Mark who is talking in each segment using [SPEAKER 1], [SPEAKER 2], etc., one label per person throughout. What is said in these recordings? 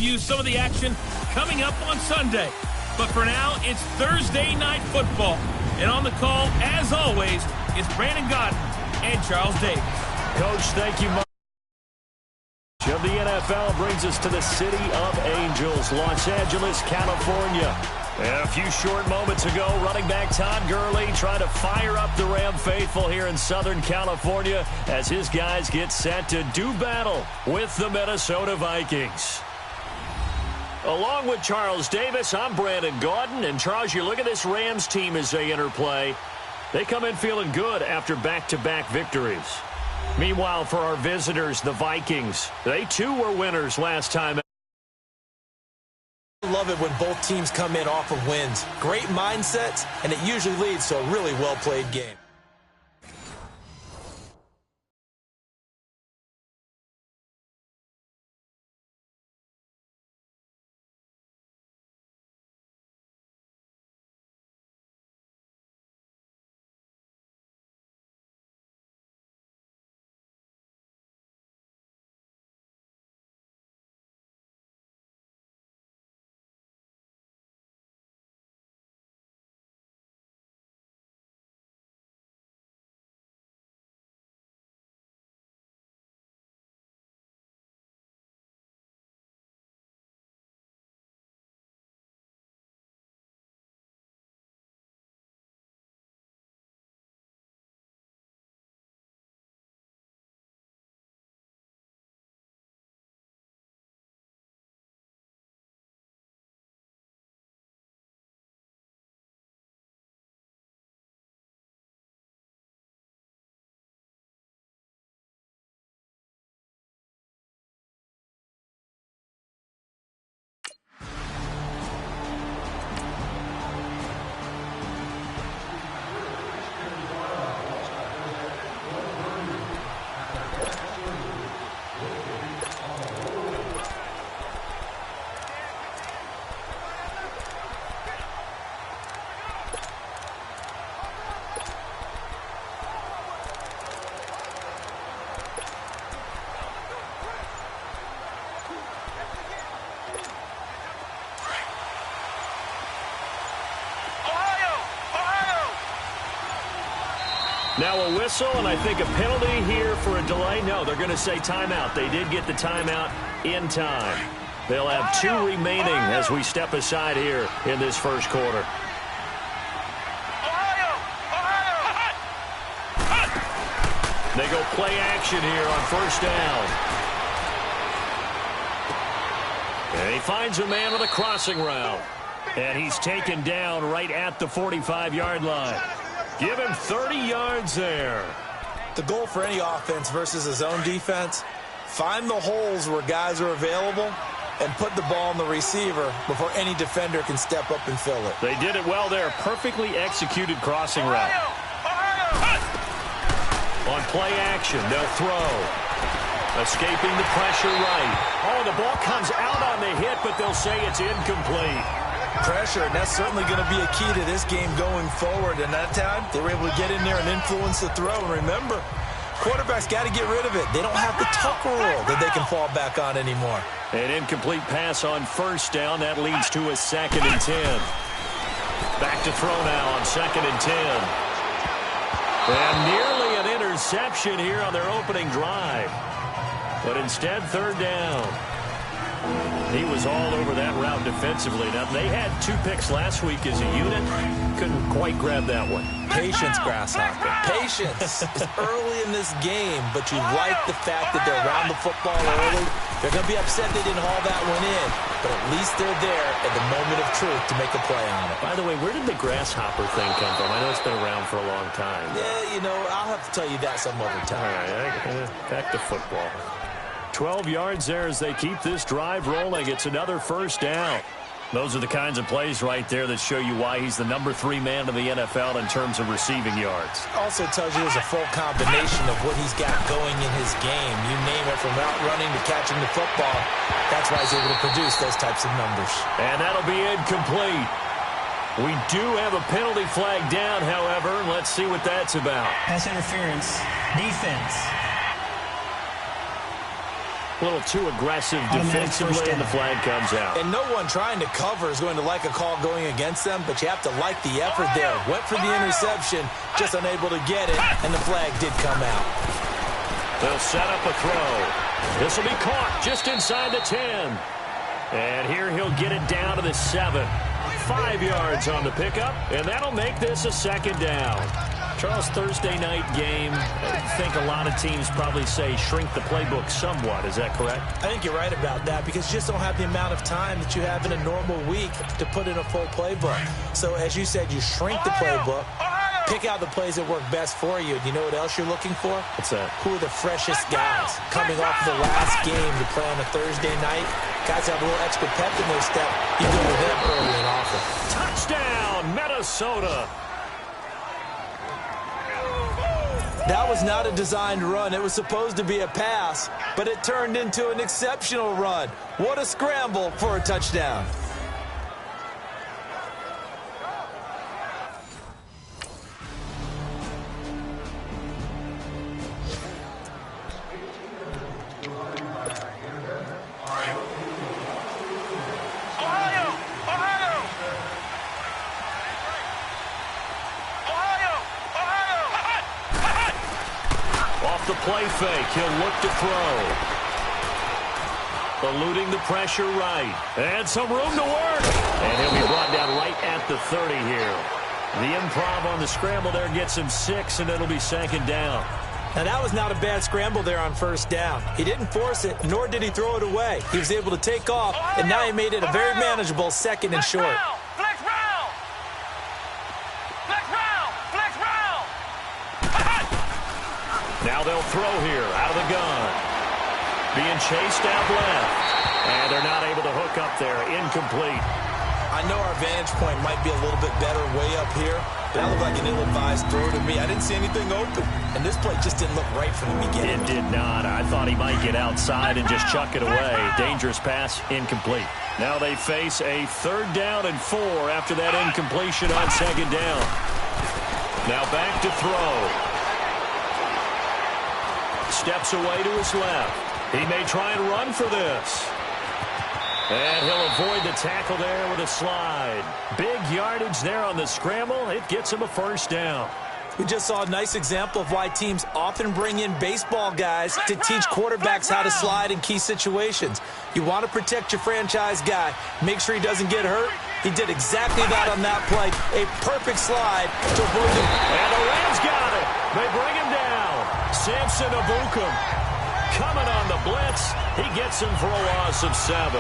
[SPEAKER 1] preview some of the action coming up on Sunday. But for now, it's Thursday Night Football. And on the call, as always, is Brandon Gaudin and Charles Davis.
[SPEAKER 2] Coach, thank you much. Of the NFL brings us to the City of Angels, Los Angeles, California. And a few short moments ago, running back Todd Gurley trying to fire up the Ram faithful here in Southern California as his guys get set to do battle with the Minnesota Vikings. Along with Charles Davis, I'm Brandon Gaudin. And Charles, you look at this Rams team as they interplay. They come in feeling good after back-to-back victories. Meanwhile, for our visitors, the Vikings, they too were winners last time.
[SPEAKER 3] I love it when both teams come in off of wins. Great mindsets, and it usually leads to a really well-played game.
[SPEAKER 2] Now a whistle, and I think a penalty here for a delay. No, they're going to say timeout. They did get the timeout in time. They'll have two remaining as we step aside here in this first quarter. They go play action here on first down. And he finds a man with a crossing route. And he's taken down right at the 45-yard line. Give him 30 yards there.
[SPEAKER 3] The goal for any offense versus his own defense, find the holes where guys are available and put the ball on the receiver before any defender can step up and fill it.
[SPEAKER 2] They did it well there. Perfectly executed crossing route. On play action, they'll throw. Escaping the pressure right. Oh, the ball comes out on the hit, but they'll say it's incomplete.
[SPEAKER 3] Pressure, and that's certainly going to be a key to this game going forward. And that time, they were able to get in there and influence the throw. And remember, quarterbacks got to get rid of it. They don't have the tuck rule that they can fall back on anymore.
[SPEAKER 2] An incomplete pass on first down. That leads to a 2nd and 10. Back to throw now on 2nd and 10. And nearly an interception here on their opening drive. But instead, 3rd down. He was all over that route defensively. Now, they had 2 picks last week as a unit. Couldn't quite grab that one.
[SPEAKER 3] Patience, Grasshopper. Patience is early in this game, but you like the fact that they're around the football early. They're going to be upset they didn't haul that one in, but at least they're there at the moment of truth to make a play on it.
[SPEAKER 2] By the way, where did the Grasshopper thing come from? I know it's been around for a long time.
[SPEAKER 3] Yeah, you know, I'll have to tell you that some other time.
[SPEAKER 2] All right, back to football. 12 yards there as they keep this drive rolling. It's another first down. Those are the kinds of plays right there that show you why he's the number 3 man in the NFL in terms of receiving yards.
[SPEAKER 3] Also tells you there's a full combination of what he's got going in his game. You name it, from route running to catching the football. That's why he's able to produce those types of numbers.
[SPEAKER 2] And that'll be incomplete. We do have a penalty flag down, however. Let's see what that's about.
[SPEAKER 4] Pass interference. Defense.
[SPEAKER 2] A little too aggressive defensively, and the flag comes out.
[SPEAKER 3] And no one trying to cover is going to like a call going against them, but you have to like the effort there. Went for the interception, just unable to get it, and the flag did come out.
[SPEAKER 2] They'll set up a throw. This will be caught just inside the 10. And here he'll get it down to the 7. 5 yards on the pickup, and that'll make this a second down. Charles, Thursday night game, I think a lot of teams probably say shrink the playbook somewhat. Is that correct?
[SPEAKER 3] I think you're right about that because you just don't have the amount of time that you have in a normal week to put in a full playbook. So as you said, you shrink the playbook, pick out the plays that work best for you. And you know what else you're looking for?
[SPEAKER 2] What's that? Who
[SPEAKER 3] are the freshest guys coming off of the last game to play on a Thursday night? Guys have a little extra pep in their step. You go with them early and often.
[SPEAKER 2] Touchdown, Minnesota.
[SPEAKER 3] That was not a designed run. It was supposed to be a pass, but it turned into an exceptional run. What a scramble for a touchdown.
[SPEAKER 2] The play fake. He'll look to throw. Eluding the pressure right. And some room to work. And he'll be brought down right at the 30 here. The improv on the scramble there gets him 6, and it'll be second down.
[SPEAKER 3] Now, that was not a bad scramble there on first down. He didn't force it, nor did he throw it away. He was able to take off, and now he made it a very manageable second and short.
[SPEAKER 2] Now they'll throw here out of the gun. Being chased out left. And they're not able to hook up there. Incomplete.
[SPEAKER 3] I know our vantage point might be a little bit better way up here, but that looked like an ill-advised throw to me. I didn't see anything open, and this play just didn't look right from the beginning.
[SPEAKER 2] It did not. I thought he might get outside and just chuck it away. Dangerous pass, incomplete. Now they face a 3rd down and 4 after that incompletion on second down. Now back to throw. Steps away to his left. He may try and run for this. And he'll avoid the tackle there with a slide. Big yardage there on the scramble. It gets him a first down.
[SPEAKER 3] We just saw a nice example of why teams often bring in baseball guys to teach quarterbacks how to slide in key situations. You want to protect your franchise guy. Make sure he doesn't get hurt. He did exactly that on that play. A perfect slide to avoid him.
[SPEAKER 2] And the Rams got it. They bring him down. Samson Ebukam coming on the blitz. He gets him for a loss of 7.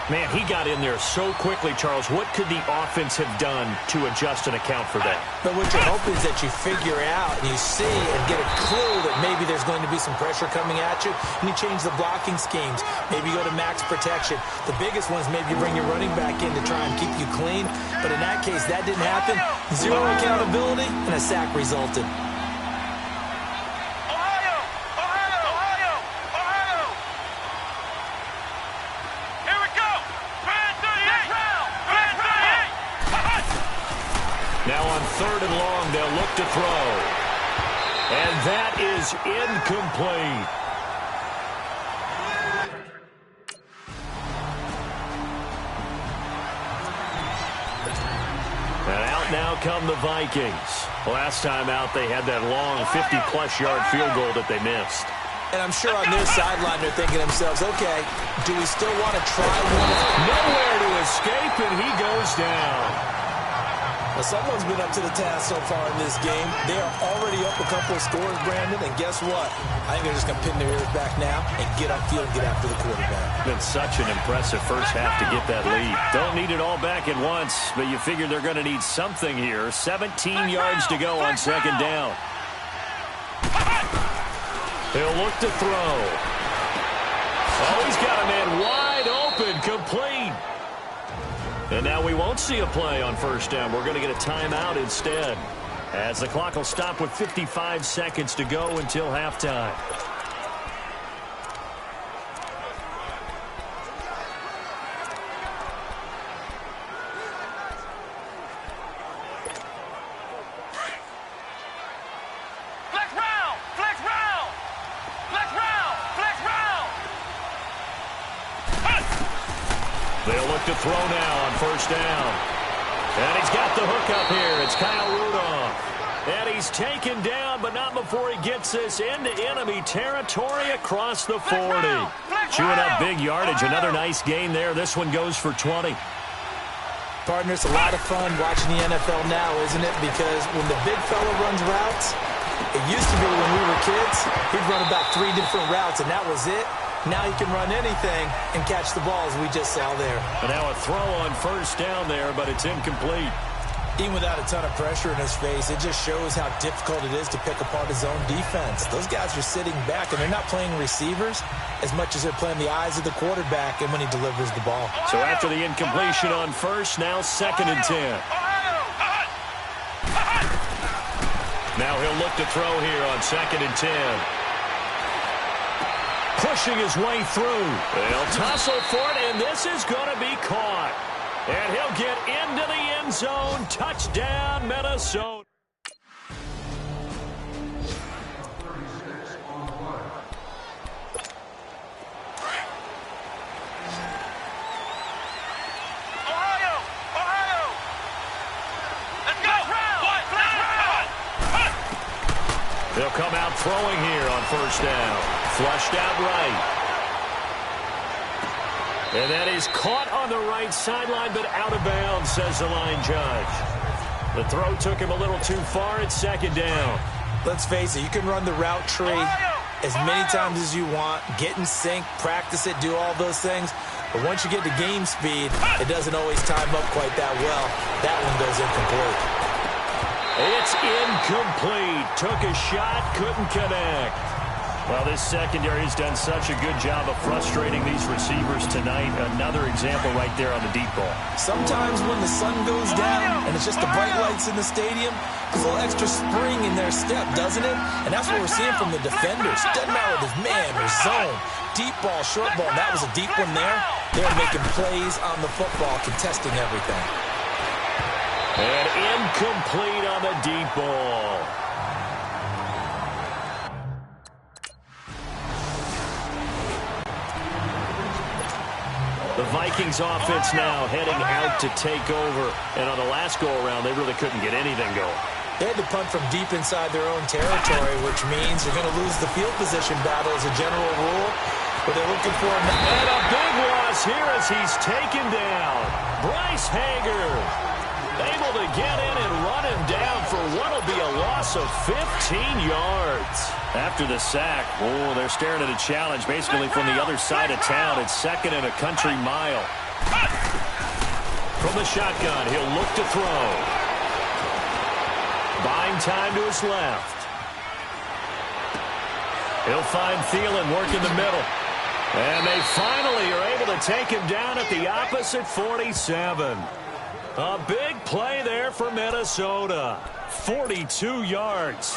[SPEAKER 2] Man, he got in there so quickly, Charles. What could the offense have done to adjust and account for that?
[SPEAKER 3] But what you're hoping is that you figure out and you see and get a clue that maybe there's going to be some pressure coming at you, and you change the blocking schemes. Maybe you go to max protection. The biggest ones, maybe you bring your running back in to try and keep you clean. But in that case, that didn't happen. 0 accountability, and a sack resulted.
[SPEAKER 2] Now on 3rd and long, they'll look to throw. And that is incomplete. And out now come the Vikings. Last time out, they had that long 50-plus yard field goal that they missed.
[SPEAKER 3] And I'm sure on their sideline they're thinking to themselves, okay, do we still want to try one?
[SPEAKER 2] Nowhere to escape, and he goes down.
[SPEAKER 3] Well, someone's been up to the task so far in this game. They are already up a couple of scores, Brandon, and guess what? I think they're just going to pin their ears back now and get upfield and get after the quarterback.
[SPEAKER 2] Been such an impressive first half to get that lead. Don't need it all back at once, but you figure they're going to need something here. 17 yards to go on second down. He'll look to throw. Oh, he's got a man wide open, complete. And now we won't see a play on first down. We're going to get a timeout instead, as the clock will stop with 55 seconds to go until halftime. They'll look to throw now on first down. And he's got the hook up here. It's Kyle Rudolph. And he's taken down, but not before he gets this into enemy territory across the 40. Chewing up big yardage. Another nice gain there. This one goes for 20.
[SPEAKER 3] Partner, it's a lot of fun watching the NFL now, isn't it? Because when the big fella runs routes, it used to be when we were kids, he'd run about 3 different routes, and that was it. Now he can run anything and catch the ball, as we just saw there.
[SPEAKER 2] And now a throw on first down there, but it's incomplete.
[SPEAKER 3] Even without a ton of pressure in his face, it just shows how difficult it is to pick apart his own defense. Those guys are sitting back, and they're not playing receivers as much as they're playing the eyes of the quarterback and when he delivers the ball.
[SPEAKER 2] So after the incompletion on first, now 2nd and 10. Now he'll look to throw here on 2nd and 10. Pushing his way through. They'll tussle for it, and this is going to be caught. And he'll get into the end zone. Touchdown, Minnesota.
[SPEAKER 1] Ohio! Let's go!
[SPEAKER 2] They'll come out throwing here on first down. Flushed out right. And that is caught on the right sideline, but out of bounds, says the line judge. The throw took him a little too far. It's 2nd down.
[SPEAKER 3] Let's face it, you can run the route tree as many times as you want, get in sync, practice it, do all those things. But once you get to game speed, it doesn't always time up quite that well. That one goes incomplete.
[SPEAKER 2] It's incomplete. Took a shot, couldn't connect. Well, this secondary has done such a good job of frustrating these receivers tonight. Another example right there on the deep ball.
[SPEAKER 3] Sometimes when the sun goes down and it's just the bright lights in the stadium, there's a little extra spring in their step, doesn't it? And that's what we're seeing from the defenders. Doesn't matter if it's man or zone, deep ball, short ball. That was a deep one there. They're making plays on the football, contesting everything.
[SPEAKER 2] And incomplete on the deep ball. The Vikings offense now heading out to take over. And on the last go-around, they really couldn't get anything going.
[SPEAKER 3] They had to punt from deep inside their own territory, which means they're going to lose the field position battle as a general rule. But they're looking for him.
[SPEAKER 2] And a big loss here as he's taken down. Bryce Hager able to get in and run him down for what will be a loss of 15 yards. After the sack, they're staring at a challenge basically from the other side of town. It's 2nd and a country mile. From the shotgun, he'll look to throw. Buying time to his left. He'll find Thielen working the middle. And they finally are able to take him down at the opposite 47. A big play there for Minnesota. 42 yards.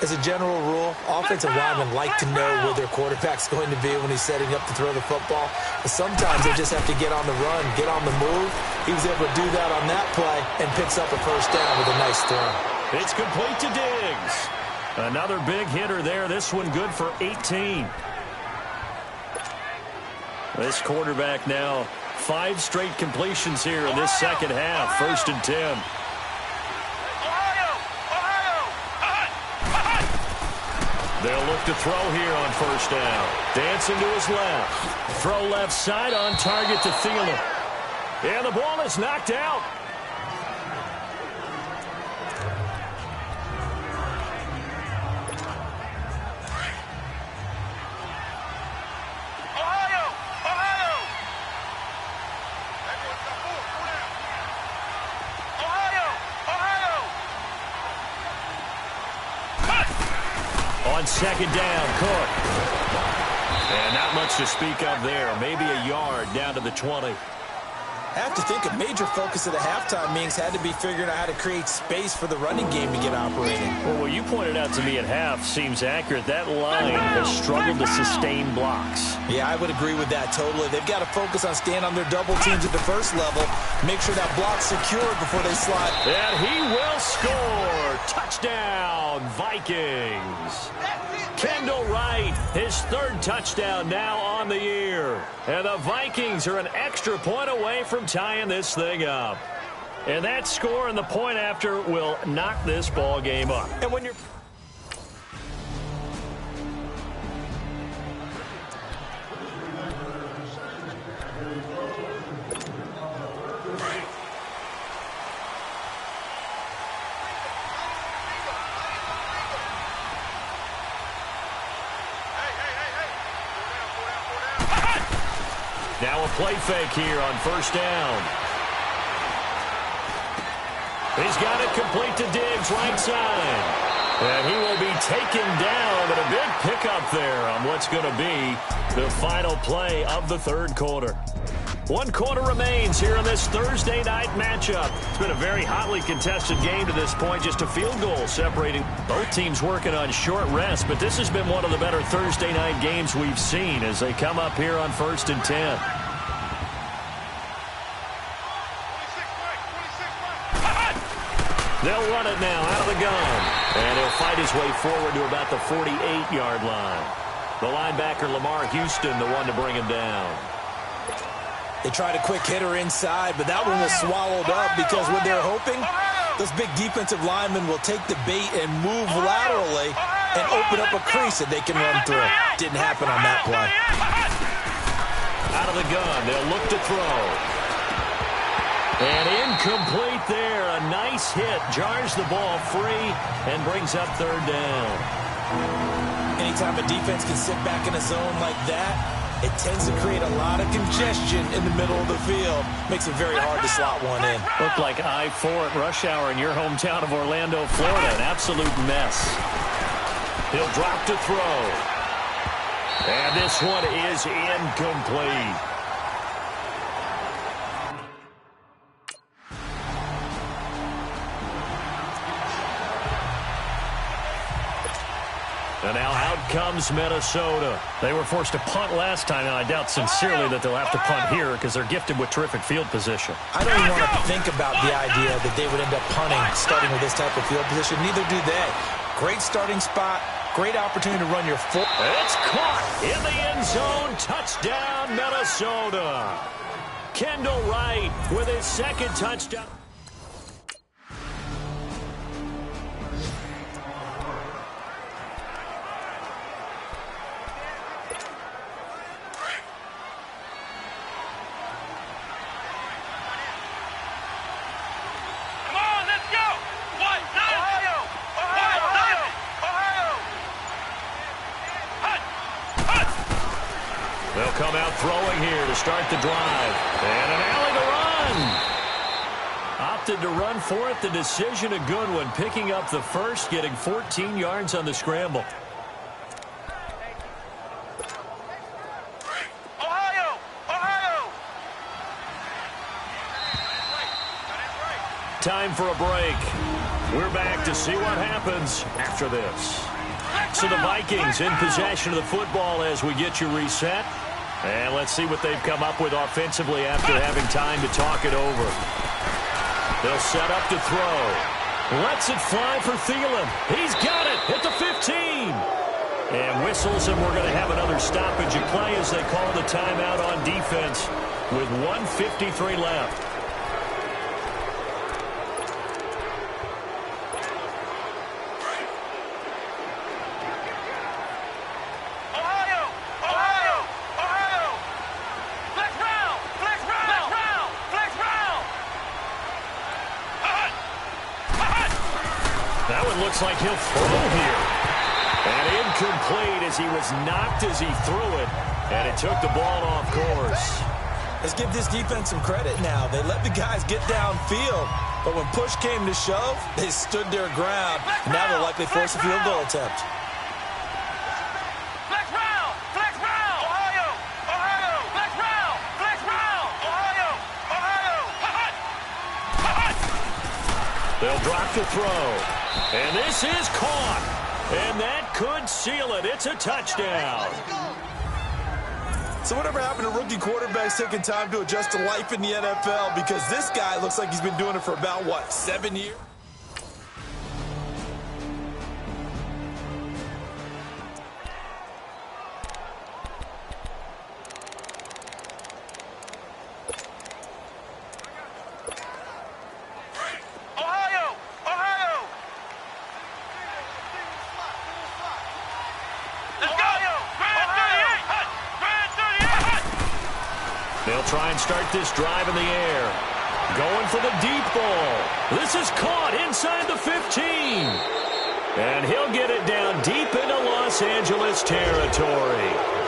[SPEAKER 3] As a general rule, offensive linemen like to know where their quarterback's going to be when he's setting up to throw the football. But sometimes they just have to get on the run, get on the move. He was able to do that on that play and picks up a first down with a nice throw.
[SPEAKER 2] It's complete to Diggs. Another big hitter there. This one good for 18. This quarterback now 5 straight completions here in this second half. 1st and 10. They'll look to throw here on first down. Dancing to his left. Throw left side on target to Thielen. And the ball is knocked out. On 2nd down, Cook. And not much to speak of there. Maybe a yard down to the 20.
[SPEAKER 3] I have to think a major focus of the halftime meetings had to be figuring out how to create space for the running game to get operating.
[SPEAKER 2] Well, what you pointed out to me at half seems accurate. That line has struggled to sustain blocks.
[SPEAKER 3] Yeah, I would agree with that totally. They've got to focus on staying on their double teams at the first level, make sure that block's secured before they slide.
[SPEAKER 2] And he will score. Touchdown, Vikings. Kendall Wright, his third touchdown now on the year. And the Vikings are an extra point away from tying this thing up. And that score and the point after will knock this ball game up.
[SPEAKER 3] And when you're...
[SPEAKER 2] Now a play fake here on first down. He's got it complete to Diggs, right side. And he will be taken down, but a big pickup there on what's going to be the final play of the third quarter. 1 quarter remains here in this Thursday night matchup. It's been a very hotly contested game to this point, just a field goal separating both teams working on short rest. But this has been one of the better Thursday night games we've seen as they come up here on 1st and 10. They'll run it now out of the gun. And he'll fight his way forward to about the 48-yard line. The linebacker, Lamar Houston, the one to bring him down.
[SPEAKER 3] They tried a quick hitter inside, but that one was swallowed up because when they're hoping, those big defensive linemen will take the bait and move laterally and open up a crease that they can run through. Didn't happen on that play.
[SPEAKER 2] Out of the gun, they'll look to throw. And incomplete there. A nice hit. Jars the ball free and brings up third down.
[SPEAKER 3] Anytime a defense can sit back in a zone like that, it tends to create a lot of congestion in the middle of the field. Makes it very hard to slot one in.
[SPEAKER 2] Looked like I-4 at rush hour in your hometown of Orlando, Florida. An absolute mess. He'll drop to throw. And this one is incomplete. And now out comes Minnesota. They were forced to punt last time, and I doubt sincerely that they'll have to punt here because they're gifted with terrific field position.
[SPEAKER 3] I don't even want to think about the idea that they would end up punting starting with this type of field position. Neither do they. Great starting spot, great opportunity to run your full.
[SPEAKER 2] It's caught in the end zone. Touchdown, Minnesota. Kendall Wright with his second touchdown. They'll come out throwing here to start the drive. And an alley to run. Opted to run for it. The decision a good one. Picking up the first, getting 14 yards on the scramble. Time for a break. We're back to see what happens after this. So the Vikings in possession of the football as we get you reset. And let's see what they've come up with offensively after having time to talk it over. They'll set up to throw. Lets it fly for Thielen. He's got it at the 15. And whistles, and we're going to have another stoppage of play as they call the timeout on defense with 1:53 left. Looks like he'll throw here. And incomplete as he was knocked as he threw it. And it took the ball off course.
[SPEAKER 3] Let's give this defense some credit now. They let the guys get downfield. But when push came to shove, they stood their ground. And now they'll likely force a field goal attempt.
[SPEAKER 2] They'll drop to throw. And this is caught. And that could seal it. It's a touchdown.
[SPEAKER 3] So whatever happened to rookie quarterbacks taking time to adjust to life in the NFL? Because this guy looks like he's been doing it for about, what, 7 years?
[SPEAKER 2] They'll try and start this drive in the air. Going for the deep ball. This is caught inside the 15. And he'll get it down deep into Los Angeles territory.